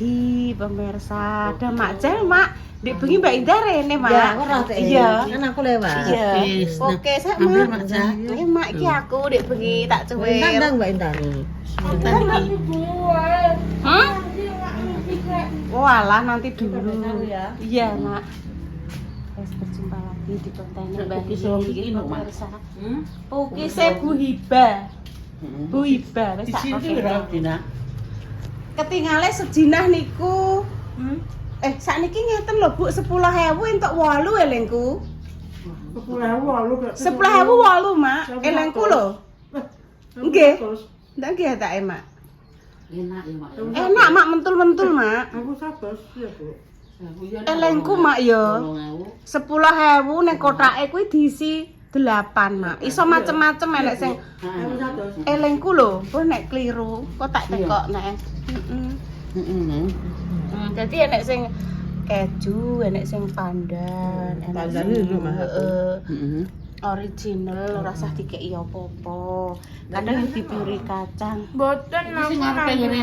lagi pemirsa. Ada Mak Jel, Mak. Dek bengi Mbak Indah rene, Mak. Ya, ora teh. Iya. Kan aku lewat. Iya. Oke, sak Mak. Iki Mak iki aku dek bengi tak cuwir. Ndang Mbak Indah. Hah? Walah nanti dulu. Ya. Iya, Mak. Guys, berjumpa lagi di kontennya Mbak Indah pemirsa. Pukis Bu Hiba. Bu Hiba wis tak ketinggalan sejinah niku. Sakniki ngeten lho Bu, 10.000 entuk 8 elengku. 10.000 8, Mak. Elengku lho. Nggih. Ndak nggih tak Mak. Enak ya, Mak. Enak Mak, mentul-mentul Mak. Aku sabar ya, Bu. Elengku Mak ya. 10.000 ning kotake kuwi diisi 8 Mak. Iso macem-macem enek sing elengku lho, kok nek kliru, kok tak tekok nek. Jadi enek sing keju, enek sing pandan, enek Pandan sing itu mah. original, ora usah dikeki apa-apa. Kadang dipuri kacang. Boten Sing ngarepe ngene.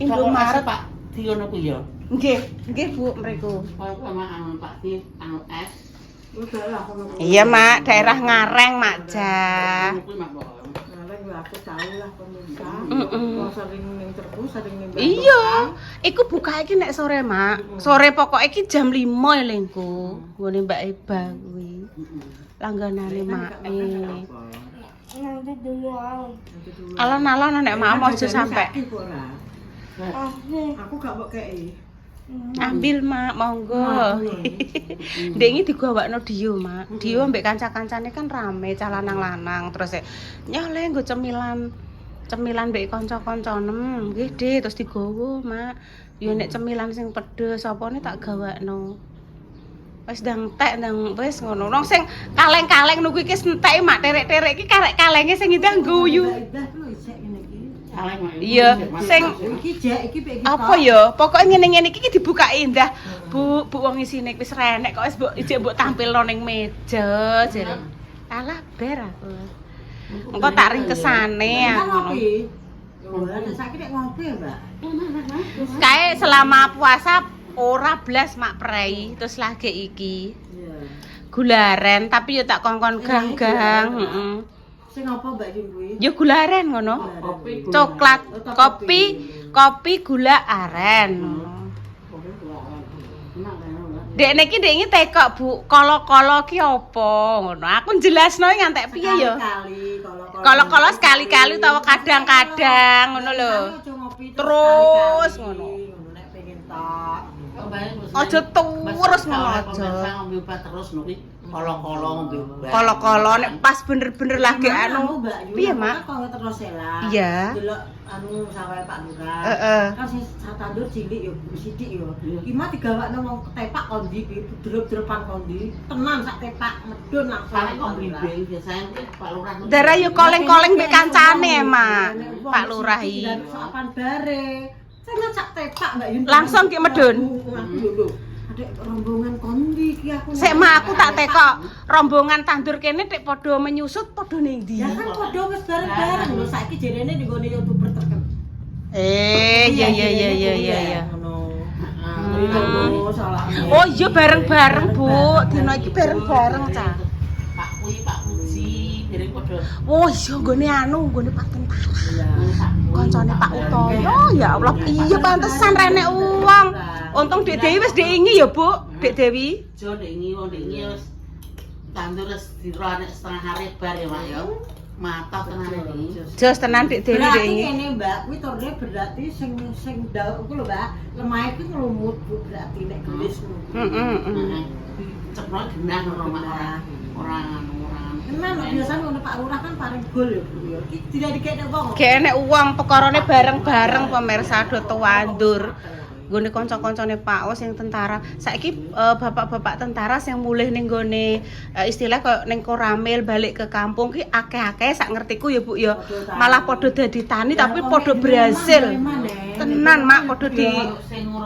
Indomaret Pak Tiono ku ya. nggih Bu mriku. Kaya sama anu Pak Ti anu es. Iya Mak, daerah Ngareng Mak Ja. Kuwi Mak kok. Aku tahu lah pemirsa. Heeh. Sering ning terus, sering ning. Iya, iku buka iki nek sore Mak. Sore pokok iki jam 5 elengku. Nggone Mbak Eba kuwi. Langganane Mak. nanti dulu aku. Alon-alon nek Mak aja sampe. Aku gak mau kei. Ambil Mak, monggo. Ndek iki digawakno Dio, Mak. Dio ambek kanca-kancane kan rame calon lanang terus nyole nggo cemilan mbek kanca-kancanem. Nggih, Dik, terus digowo, Mak. Ya nek cemilan sing pedes apane tak gawakno. Wis ndang tek ndang wis ngono. Wong sing kaleng-kaleng niku iki entek Mak, terek-terek iki karek kalenge sing indah guyu. Kaleng Mak. Iya, sing Iki jek iki pek apa ya? Pokoke ngene-ngene iki dibukai indah. Bu wong isine wis renek kok wis mbok ijek mbok tampilno ning meja jere. Alah ber aku. Engko tak ringkesane ngono. Saiki nek ngopi ya, Mbak. Kae selama puasa ora blas Mak prei terus lagi iki. Iya. Gularen tapi ya tak kongkon gang-gang, heeh. Sing apa Mbak iki kuwi? Ya gularen ngono. Kopi. Coklat, kopi gula aren. Dek niki tekok Bu, kolo-kolo ki apa ngono. Aku jelasno ngantek piye ya. Kolo-kolo sekali-kali utawa kadang-kadang ngono lho. Terus ngono. Nek pengen tok. Aja terus ngono aja. Ngombe obat terus nuki kolo-kolo ngombe obat. Kolo-kolo nek pas bener-bener lagi anu. Piye, Mak? Kok terus lah. Iya. Delok anu sawahe Pak Lurah. Heeh. Kan sing tandur cilik yo, sithik yo. Ki mah digawakno wong ketepak kondi ki, drup-drupan kondi. Tenan sak tepak medun langsung. Paling kok blimbing biasanya Pak Lurah. Darah yo koleng-koleng mbek kancane, Mak. Pak Lurah iki. Sopan bare. Tenan sak tepak Mbak Yun. Langsung ki medun. Adek rombongan kondi ki aku. Sik Mak aku tak tekok rombongan tandur kene tek padha menyusut padha ning ndi. Ya kan padha wis bareng-bareng lho saiki jerene ning gone YouTuber terkenal. Iya. Ngono. Heeh. Oh iya bareng-bareng Bu, dina iki bareng-bareng Cah. Pak Kuyi, Pak Puji, dereng padha. Oh iya nggone nggone Pak Tentara. Kancane Pak Utoyo ya Allah. Iya pantesan renek uang. Untung Dek Dewi wis diingi ya Bu, Dek Dewi. Jo ndek iki wis tandur wis dira nek setengah hari bar ya Mak ya. Mata tenan iki. Jos tenan Dek Dewi Berarti diingi. ngene Mbak, kuwi turune berarti sing daun ku lho Mbak, lemah iki nglumut Bu berarti nek gelis ku. Heeh. Cepet genah ora Mak ora anu. Tenan lho biasane ngono Pak Lurah kan paring gol ya Bu ya. Iki tidak dikene wong. Gek enek uang pekarane bareng-bareng pemirsa do tewandur. Nggone kanca-kancane Pak Os yang tentara. Saiki bapak-bapak tentara sing mulih ning gone istilah kaya ning Koramil balik ke kampung ki akeh-akeh sak ngertiku ya Bu ya. Malah padha dadi tani tapi padha berhasil. Tenan Mak padha di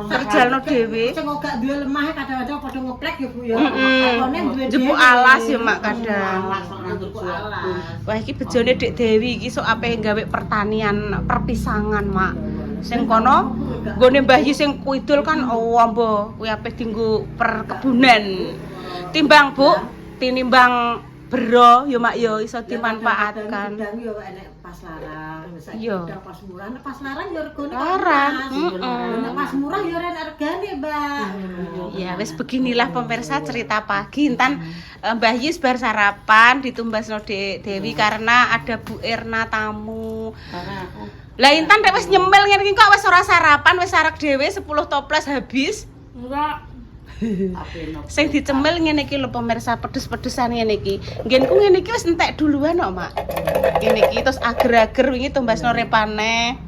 kerjalno dhewe. Sing gak duwe lemah kadang-kadang padha ngeplek ya Bu ya. Jepuk alas ya Mak kadang. Jepuk alas. Wah iki bejone Dik Dewi iki sok ape gawe pertanian perpisangan Mak. Sing kono nggone Mbah Yi sing kuidul kan ambo kuwi ape dienggo perkebunan. Timbang Bu, tinimbang bero yo Mak yo iso dimanfaatkan. Kadang yo enek pas larang, saiki Iya. udah pas murah, nek pas larang yo regane Larang, Nek pas murah yo regane, Mbak. Ya wis beginilah pemirsa cerita pagi. Intan Mbah Yi bar sarapan ditumbasno Dewi karena ada Bu Erna tamu. Karena aku Lah Intan rek wis nyemil ngene iki kok wis ora sarapan, wis sarak dhewe 10 toples habis. Enggak. apeno. Sing dicemil ngene iki lho pemirsa pedes-pedesan ngene iki. Nggenku ngene iki wis entek duluan kok, Mak. Ngene iki terus ager-ager wingi tumbasno repane.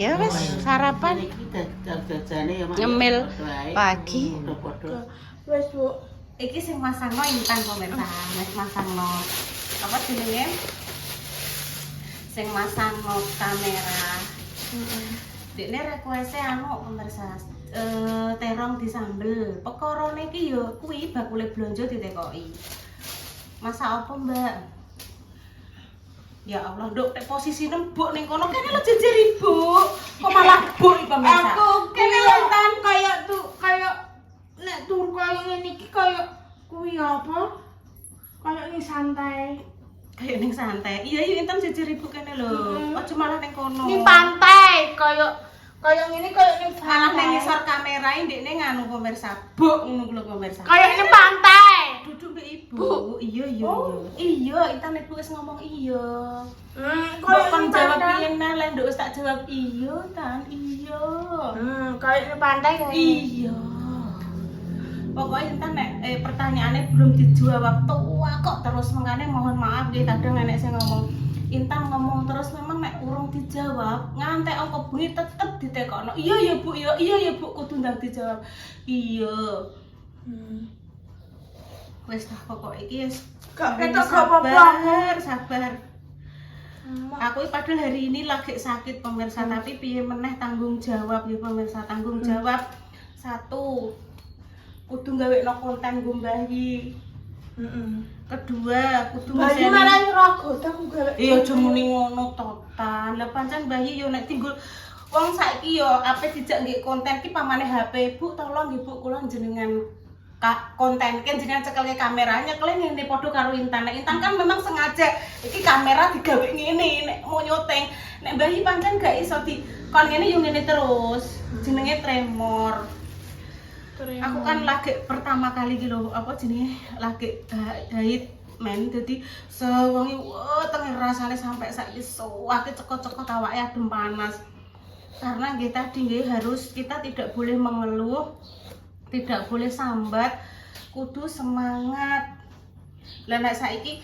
Ya wis sarapan Iki jajane ya Mak. nyemil Padha ae. pagi. Padha-padha. Wes, Bu. Iki sing masangno Intan pemirsa, wis masangno. Apa jenenge? Sing masangno kamera. Dekne request anu pemirsa, terong disambel. Pekorone iki yo kuwi bakule blonjo ditekoki. Masak apa, Mbak? Ya Allah, Nduk, nek posisine mbok ning kono kene lho jejer Ibu. Kok malah mbok iki pemirsa. Aku kene Intan kayak nek tur kayak ngene iki kayak kuwi apa? Kayak ning santai. Kayak ning santai. Iya, yuk Intan jejer Ibu kene lho. Aja malah ning kono. Ning pantai kayak ngene kayak ning Malah ning pantai. ngisor kamerae ndekne nganu pemirsa. Buk ngono lho pemirsa. Kayak ning pantai. Duduk mbek Ibu. Iya, iya, iya. Iya, Intan Ibu wis ngomong iya. Kok Kayak kon ning jawab pantai. piye nah, lek nduk wis tak jawab iya, Tan. Iya. Kayak ning pantai kayak. Iya. Pokoknya Intan nek pertanyaannya belum dijawab tua kok terus makanya mohon maaf nggih kadang nenek sing ngomong Intan ngomong terus memang nek urung dijawab ngantek angka bunyi tetep ditekokno. Iya ya Bu, iya ya Bu kudu ndang dijawab. Iya. Wis lah pokok iki wis Gak sampeyan ketok gak apa-apa. sabar. Aku padahal hari ini lagi sakit pemirsa tapi piye meneh tanggung jawab ya pemirsa tanggung jawab. Satu, kudu gawe konten nggo Mbah Yi. Kedua, kudu Bayi malah nyerogot aku gawe. iya aja muni ngono totan. Lah pancen Mbah Yi yo nek tinggul wong saiki yo ape dijak nggih konten ki pamane HP Bu, tolong nggih Bu kula jenengan konten kan jenengan cekelke kameranya kalian ngene padha karo Intan. Nek Intan kan memang sengaja iki kamera digawe ngene nek mau nyoteng. Nek Mbah Yi pancen gak iso di kon ngene yo ngene terus. Jenenge tremor. Aku kan lagi pertama kali gitu loh, apa jenenge lagi diet men jadi sewangi tengah rasanya sampai saiki suwake cekot-cekot awake adem panas. Karena kita tadi harus kita tidak boleh mengeluh, tidak boleh sambat, kudu semangat. Lah nek saiki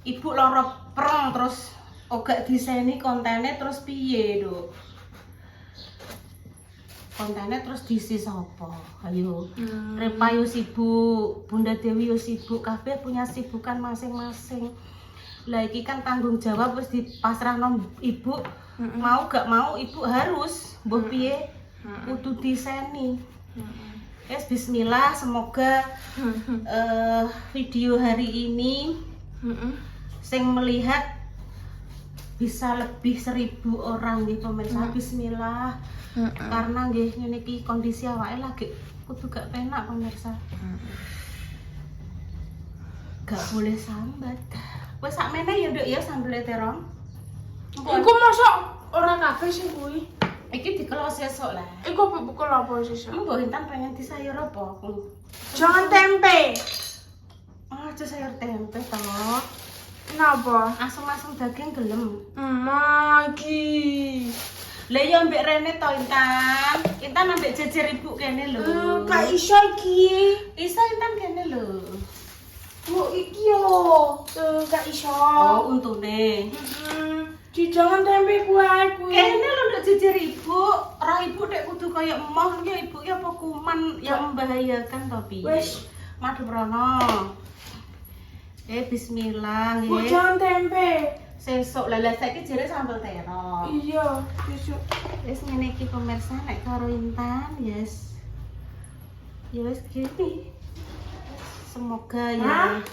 ibu loro preng terus ogak diseni kontennya terus piye lho. Kontennya terus diisi sapa? Ayo. Repa yo sibuk, Bunda Dewi yo sibuk, kabeh punya sibukan masing-masing. Lah iki kan tanggung jawab wis dipasrahno ibu. Mau gak mau ibu harus mbuh piye kudu diseni. Yes, bismillah, semoga video hari ini sing melihat bisa lebih 1000 orang di pemirsa. Bismillah. Karena nggih ngene iki kondisi awake lagi kudu gak penak pemirsa. Gak boleh sambat. Wes sakmene ya Nduk ya sambel terong. Iku mosok ora kabeh sing kuwi. Iki dikelos sesuk lah. Iku bukul apa sesuk? Mbok Intan pengen disayur apa? Jangan tempe. Aja sayur tempe toh. Kenapa? Asem-asem daging gelem. Magi. Lah ya mbek Rene to Intan. Intan ambek jejer ibu kene lho. Gak iso iki. Iso Intan kene lho. Bu iki yo. Gak iso. Oh, untune. Jangan tempe kuwi. Kene lho nduk jejer ibu. Ora ibu nek kudu kaya emoh ya ibu ya apa kuman yang membahayakan to piye. Wes. Madu prono. Bismillah Bu nggih. jangan tempe. Sesuk lah saiki jere sambel terong. Iya, besok. Wis ngene iki pemirsa nek karo Intan, yes. Ya wis gini. Semoga ya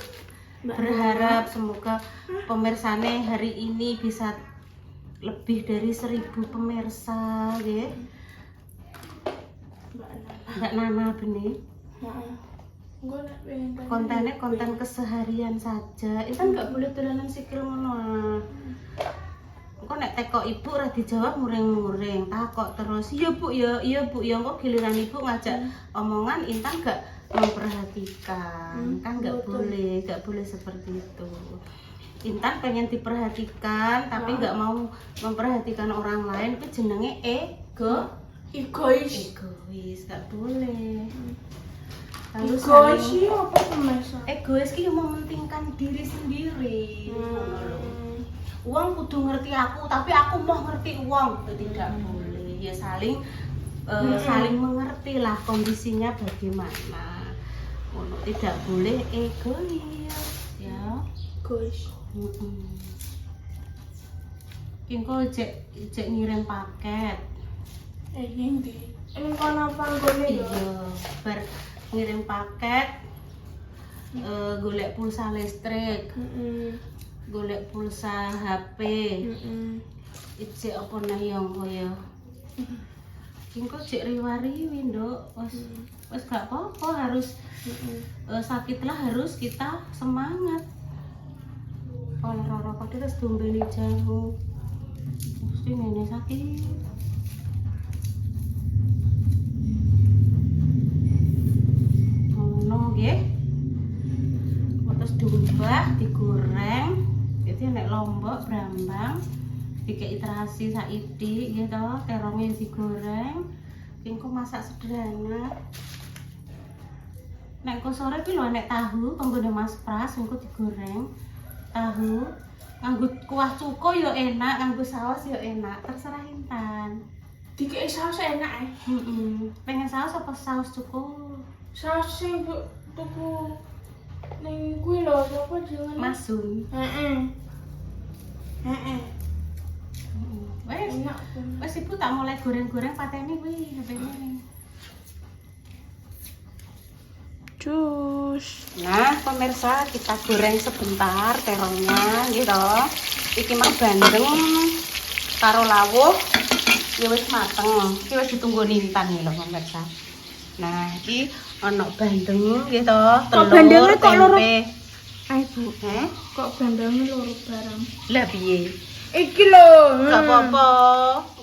berharap semoga pemirsane hari ini bisa lebih dari 1000 pemirsa nggih. Mbak Nana benih. Heeh. Engko nek pengen tanya. Kontennya konten keseharian saja. Itu nggak boleh dolanan sikil ngono. Engko nek teko ibu ora dijawab muring-muring, takok terus. Iya Bu, ya, iya Bu, ya engko giliran ibu ngajak omongan Intan nggak memperhatikan. Kan nggak boleh seperti itu. Intan pengen diperhatikan tapi nggak mau memperhatikan orang lain, itu jenenge Egois. nggak boleh. Lalu Egois saling sih apa pemirsa? egois ki mementingkan diri sendiri. Ngono lho. Uang kudu ngerti aku, tapi aku mau ngerti uang. Tidak boleh. Ya saling saling mengerti lah kondisinya bagaimana. Ngono, tidak boleh egois, ya. Egois. Engko jek ngirim paket. Ngendi? Ini kono panggone ya. Iya, bar ngirim paket golek pulsa listrik, golek pulsa HP. Ijek apa neh yang kaya. Engko jek riwari-riwi, Nduk. Wis gak apa-apa, harus sakitlah harus kita semangat. Ora padha terus dombeni jamu. Mesti ngene sakit. Nggih. Terus diubah, digoreng. Itu nek lombok brambang dikei terasi saidi nggih to, terongnya digoreng. Engko masak sederhana. Nek engko sore ki lho nek tahu penggone Mas Pras engko digoreng. Tahu nganggo kuah cuko ya enak, nganggo saus ya enak, terserah Intan. Dikei saus enak Pengen saus apa saus cuko? Saus sing tuku ning kuwi lho, apa jenenge? Masun. Heeh. Wes, Enak. wes ibu tak mulai goreng-goreng pateni kuwi HP-ne. Jus. Nah, pemirsa kita goreng sebentar terongnya gitu. Iki mah bandeng karo lawuh ya wis mateng. Iki wis ditunggu Intan lho pemirsa. Nah, iki ana bandeng gitu, telur, bandengnya kok loro? tempe. Ayo Bu, Kok bandengnya loro barang? lah piye? Iki lho. Gak apa-apa.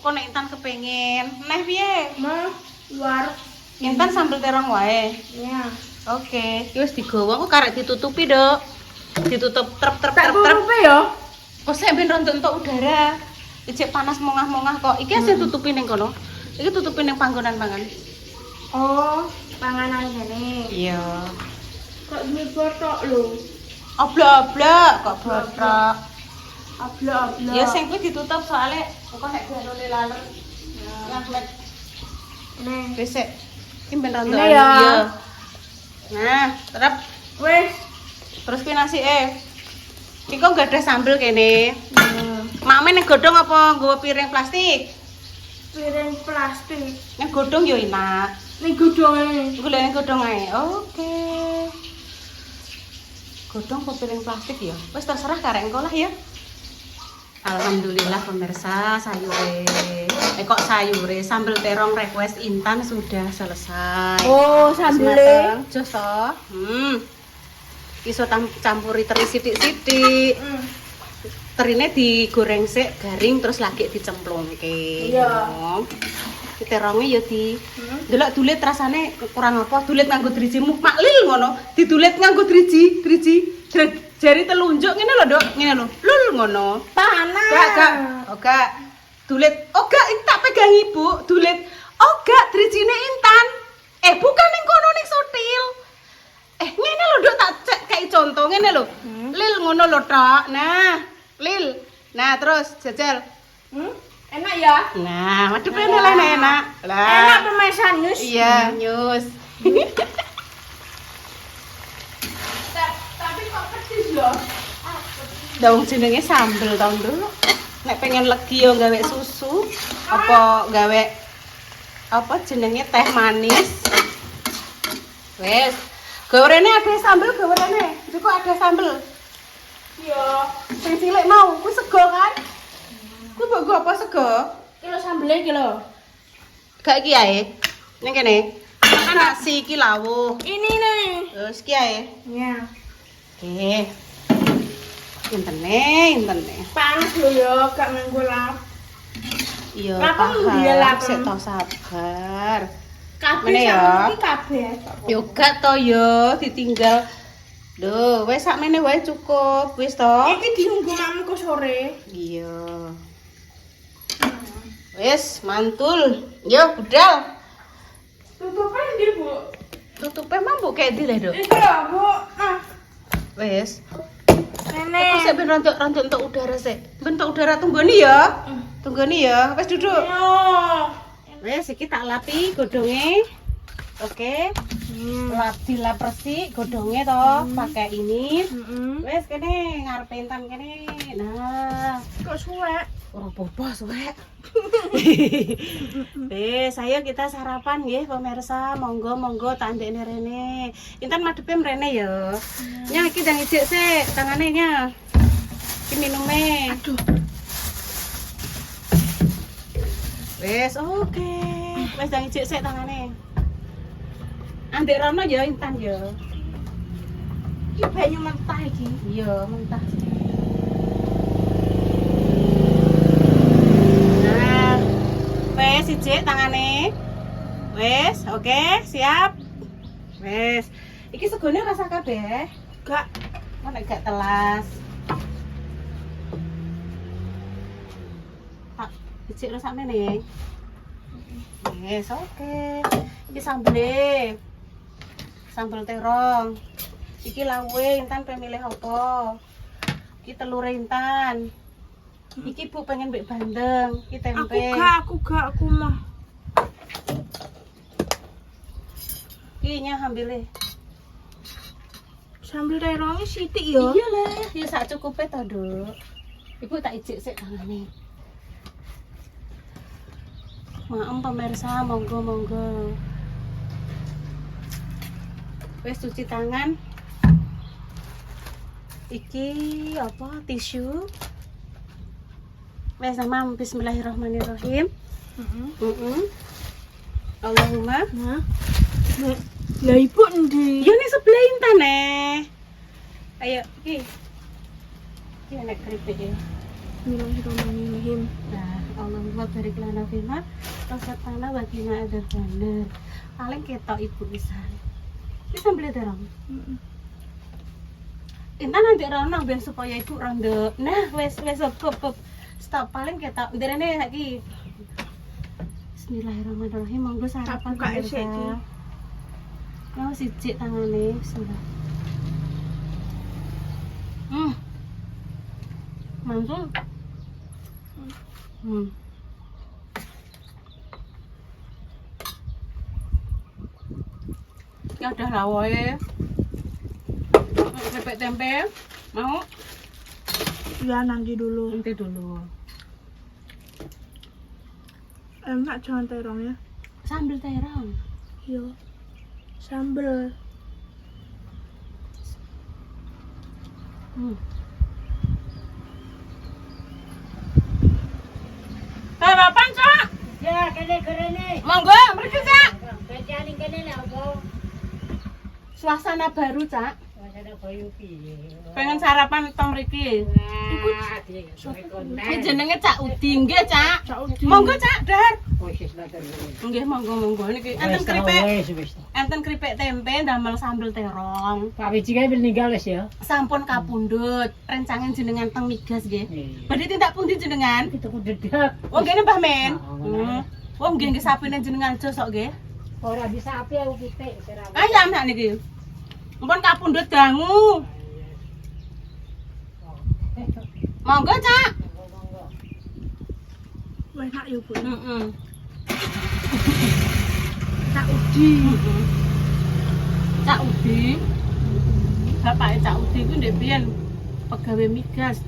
Kok nek Intan kepengin. Neh piye? Mah, luar. Intan sambel terong wae. Ya. Oke, iki wis digowo kok karek ditutupi, Dok. Ditutup trep. Tak tutupi ya. Kok saya ben rontok entuk udara. Ijek panas mongah-mongah kok. Iki asih tutupi ning kono. Iki tutupi ning panggonan pangan. Oh, panganan ngene. Iya. Kok duwe botok lho. Oblok-oblok kok botok. Ablok-ablok. Ya sing kuwi ditutup soalnya kok nek garone laler. Ngaklet. Nih. Wis sik. Iki ben rontok. Ini ya. Iya. Nah, terap Wes. terus ki nasike. Iki kok gak ada sambel kene. Nah, Mame ning godhong apa nggawa piring plastik? piring plastik. Ning godhong yo enak. Ning godhonge. Golek godhong ae. Oke. Godhong apa piring plastik ya? Wis terserah karek engko lah ya. Alhamdulillah pemirsa sayure. Kok sayure sambal terong request Intan sudah selesai. Oh, sambele. Jos to. Iso campuri teri sithik-sithik. Terine digoreng sik garing terus lagi dicemplungke. Iya. Ki terongnya ya di delok dulit rasane kurang apa? Dulit nganggo drijimu maklil ngono. Didulit nganggo driji. Jari telunjuk ngene lho, Dok. Ngene lho. Lul ngono. Panas. Gak. Oh, gak. Dulit. Oh, gak tak pegang Ibu. Dulit. Oh, gak drijine Intan. Bukan ning kono ning sotil. Ngene lho, Dok, tak cek kayak contoh ngene lho. Lil ngono lho, Tok. Nah, Lil. Nah, terus jajal. Enak ya? Nah, madep enak. Lah. Enak pemesan Yus. Iya, nyus. Tapi kok pedes loh. Daun jenenge sambel tahun dulu. Nek pengen legi yo gawe susu, apa gawe apa jenenge teh manis. Wes, gorene ada sambel gorene. Cukup ada sambel. Iya. Sing cilik mau, kuwi sego kan? Kuwi mbok nggo apa sego? Kilo sambelnya kilo. Gak iki ae. Ning kene. Makan nasi iki lawuh. Ini nih. Terus iki ae. Ya. Oke. Intene. Panas lho ya, gak nganggo lap. Iya. Lapang paham. lho dia lapang. Sik to sabar. Kabeh Mene ya. sama iki kabeh. Yo gak to yo ditinggal. Duh, wis sakmene wae cukup. Wis to? Iki diunggu mamku sore. Iya. Wis mantul. Yo budal. Tutupnya ndi, Bu? Tutupe mah mbok kayak ndi lho, Dok? Iki lho, Bu. Nah, Wis. Aku nenek. sik ben rontok entuk udara sik. Ben entuk udara tunggoni ya. Tunggoni ya. Wis duduk. Yo. Wis iki tak lapi godhonge. Oke. Lap dilap resik godhonge to, pakai ini. Wes kene ngarepe Intan kene. Nah, Kok suwek? ora apa-apa suwek. Wes, ayo kita sarapan nggih pemirsa. Monggo tak ndekne rene. Intan madepe mrene ya. Nya iki ndang ijik sik tangane nya. Iki minume. Aduh. Wes, oke. Wes ndang ijik sik tangane. Andek rono ya Intan ya. Iki banyu mentah iki. Iya, mentah. Nah, wes ijik tangane. Wes, oke, siap. Wes. Iki segone rasa kabeh. Gak. Mana gak telas. Tak ijik rasa meneh. Wes, oke. Iki sambel. Sambal terong. Iki lawe Intan pengen milih apa? Iki telur Intan. Iki Bu pengen mbek bandeng, iki tempe. Aku mah. Iki nya ambile. Sambel terongnya sithik ya. Iya lah, ya sak cukupe to, Duk. Ibu tak ijik sik tangane. Maem pemirsa, monggo. Wes cuci tangan. Iki apa? Tisu. Wes sama bismillahirrahmanirrahim. Allahumma. Nah. Lah ibu endi? Yo nih sebelah Intan Ayo, iki. Iki enak keripik ya. Bismillahirrahmanirrahim. Nah, Allahumma barik lana fima wasatana wa qina adzabannar. Paling ketok ibu pisan. Iki sambel terong. Intan nanti rono ben supaya ibu rondo. Nah, wes cukup. Stop paling ketok. Ndirene saiki. Bismillahirrahmanirrahim. Monggo sarapan buka esek iki. Mau sijik tangane. Bismillah. Mantul. Ya udah lawoe. Keripik tempe. Mau? Ya nanti dulu. Nanti dulu. Enak jangan terongnya. Sambal terong. Iya. Sambel. Sarapan, Cak? Ya, kene. Monggo, mriki, Cak. Kene kene apa? Suasana baru, Cak. Ada bayu piye. Pengen sarapan tong mriki. Wah, dia sore konten. Iki jenenge Cak Udi nggih, Cak. Cak Udi. Monggo, Cak, Dar. Wis nonton. Nggih, monggo. Niki enten keripik. Enten keripik tempe damel sambel terong. Pak Wiji kae meninggal wis ya. Sampun kapundhut. Rencangan jenengan teng migas nggih. Iya. Badhe tindak pundi jenengan? Itu ku dedak. Oh, nggih Mbah Men. Oh, Oh, nggih sapine jenengan aja sok nggih. Ora bisa api aku pitik sira. Ayam sak niki. Mumpun kapundhut dangu. Monggo, Cak. Wah, enak ya, Bu. Heeh. Cak Udi. Cak Udi. Bapake Cak Udi ku ndek biyen pegawai migas.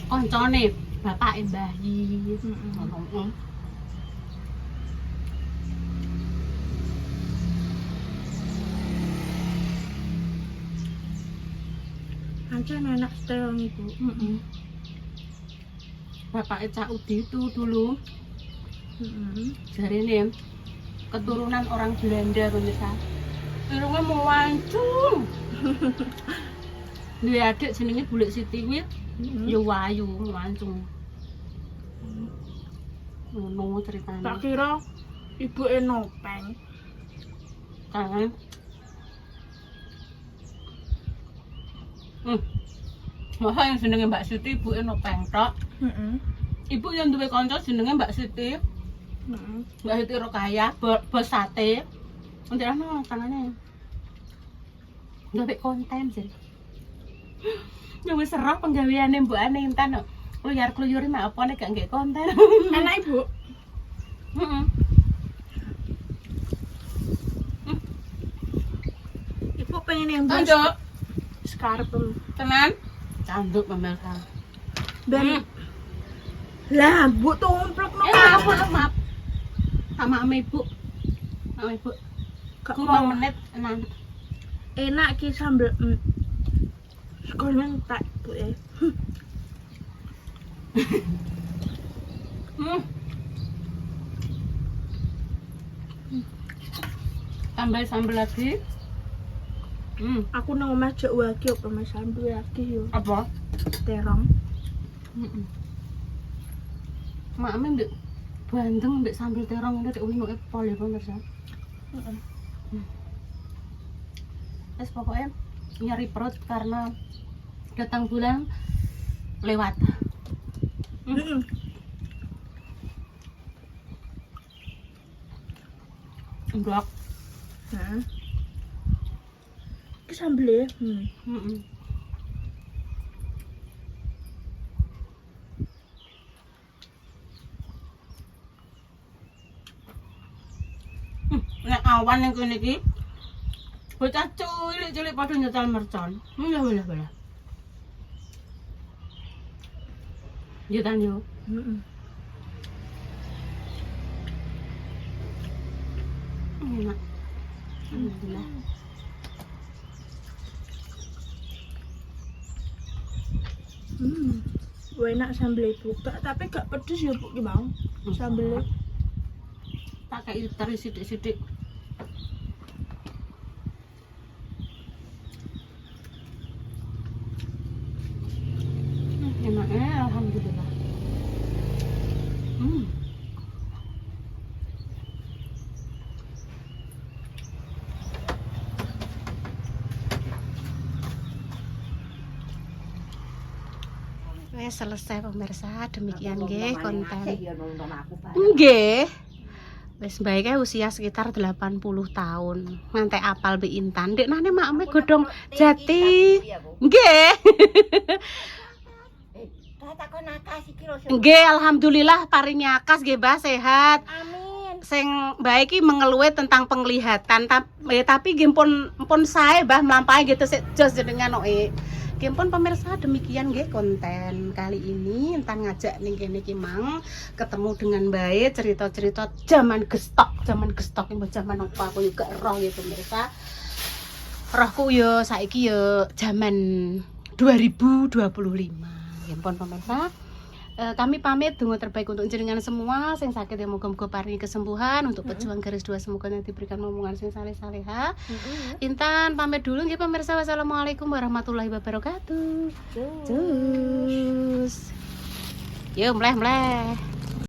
Koncone bapake Mbah Yi. Heeh. Ancen enak terong ibu. Bapak Cak Udi itu dulu Heeh. jarine keturunan orang Belanda pemirsa. Irungnya mau wancung. Dia adik jenenge Bulik Siti kuwi ya wayu wancung. Ngono ceritanya. Tak kira ibuke nopeng. Kan. Wah, yang jenenge Mbak Siti ibuke nopeng tok. Heeh. Ibu yang duwe kanca jenenge Mbak Siti. Heeh. Mbak Siti Rokaya, bos sate. Nanti ana tangane. Gawe konten sih. Ya wis serah penggaweane mbokane Intan. Kluyar-kluyure mak apane gak nggih konten. Enak Ibu. Heeh. Ibu pengen yang bos Canduk. scarf. Tenan. Canduk pemirsa. Ben. Lah, Bu tumplek no. Maaf. Sama Ibu. Sama Ibu. Gak Kurang mau. menit enak. Enak ki sambel. Sekolahnya tak Bu ya. Tambah sambal lagi. Aku nang omah jek wagi apa mas sambel lagi yo. Apa? Terong. Mak mbek bandeng mbek sambal terong ngene tek wingi pol ya pemirsa. Terus pokoknya nyari perut karena datang bulan lewat. Blok. Nah. Ki sambel ya. Nek awan yang kene iki bocah cilik-cilik padha nyetel mercon. Lah. Nyetan yo. Enak. Alhamdulillah. Enak sambel Ibu. Tapi gak pedes ya Bu ki mau. Sambelnya. Tak kayak teri sidik-sidik. Enaknya alhamdulillah. Wes selesai pemirsa, demikian nggih konten. Nggih. Wis baiknya usia sekitar 80 tahun. Ngantek apal Mbak Intan. Dek nane makme godhong jati. Nggih. Nggih, alhamdulillah paring akas nggih Mbah sehat. Amin. Sing baik iki mengeluhe tentang penglihatan tapi nggih pun sae Mbah mlampahi gitu sik jos jenengan oke. Nggih pun pemirsa demikian nggih konten kali ini Intan ngajak ning kene iki mang ketemu dengan baik cerita-cerita zaman gestok mbok zaman apa aku juga roh ya pemirsa. Rohku yo saiki yo zaman 2025. Nggih pun pemirsa. Kami pamit donga terbaik untuk jenengan semua sing sakit ya moga-moga paringi kesembuhan untuk pejuang garis 2 semoga nanti diberikan momongan sing saleh-saleha. Intan pamit dulu nggih pemirsa. Wassalamualaikum warahmatullahi wabarakatuh. Cus. Yo mleh.